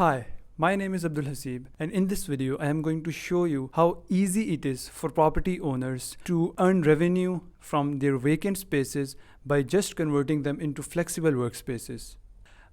Hi, my name is Abdul Hasib, and in this video I am going to show you how easy it is for property owners to earn revenue from their vacant spaces by just converting them into flexible workspaces.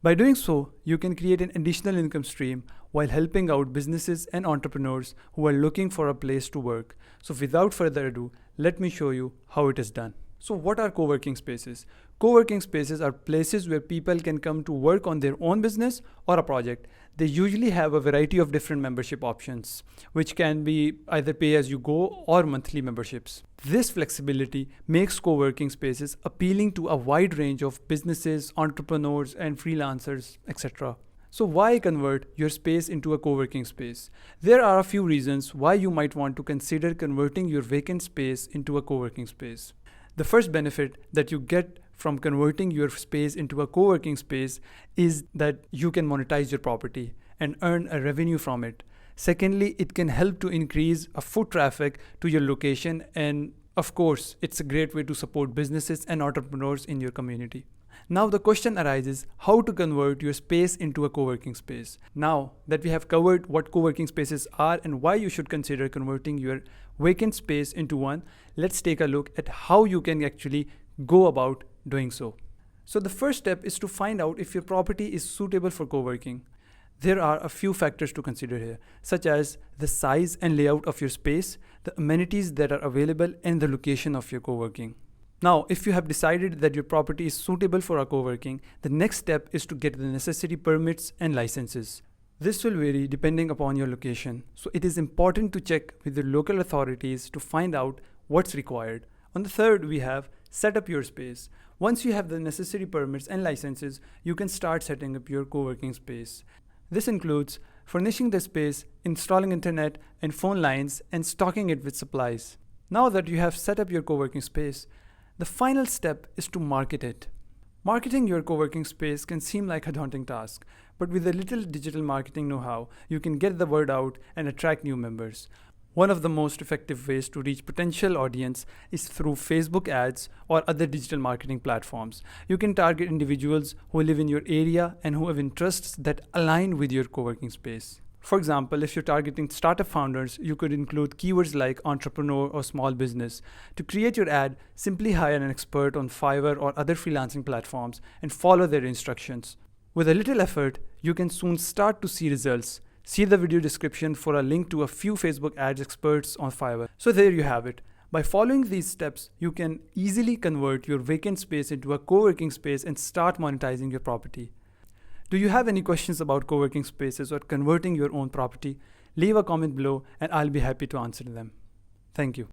By doing so, you can create an additional income stream while helping out businesses and entrepreneurs who are looking for a place to work. So without further ado, let me show you how it is done. So what are co-working spaces? Co-working spaces are places where people can come to work on their own business or a project. They usually have a variety of different membership options, which can be either pay as you go or monthly memberships. This flexibility makes co-working spaces appealing to a wide range of businesses, entrepreneurs, and freelancers, etc. So why convert your space into a co-working space? There are a few reasons why you might want to consider converting your vacant space into a co-working space. The first benefit that you get from converting your space into a co-working space is that you can monetize your property and earn a revenue from it. Secondly, it can help to increase foot traffic to your location, and of course, it's a great way to support businesses and entrepreneurs in your community. Now the question arises how to convert your space into a co-working space. Now that we have covered what co-working spaces are and why you should consider converting your vacant space into one, let's take a look at how you can actually go about doing so. So the first step is to find out if your property is suitable for co-working. There are a few factors to consider here, such as the size and layout of your space, the amenities that are available, and the location of your co-working. Now, if you have decided that your property is suitable for a co-working, the next step is to get the necessary permits and licenses. This will vary depending upon your location, so it is important to check with the local authorities to find out what's required. On the third, we have set up your space. Once you have the necessary permits and licenses, you can start setting up your co-working space. This includes furnishing the space, installing internet and phone lines, and stocking it with supplies. Now that you have set up your co-working space, the final step is to market it. Marketing your co-working space can seem like a daunting task, but with a little digital marketing know-how, you can get the word out and attract new members. One of the most effective ways to reach potential audience is through Facebook ads or other digital marketing platforms. You can target individuals who live in your area and who have interests that align with your co-working space. For example, if you're targeting startup founders, you could include keywords like entrepreneur or small business. To create your ad, simply hire an expert on Fiverr or other freelancing platforms and follow their instructions. With a little effort, you can soon start to see results. See the video description for a link to a few Facebook ads experts on Fiverr. So there you have it. By following these steps, you can easily convert your vacant space into a co-working space and start monetizing your property. Do you have any questions about co-working spaces or converting your own property? Leave a comment below and I'll be happy to answer them. Thank you.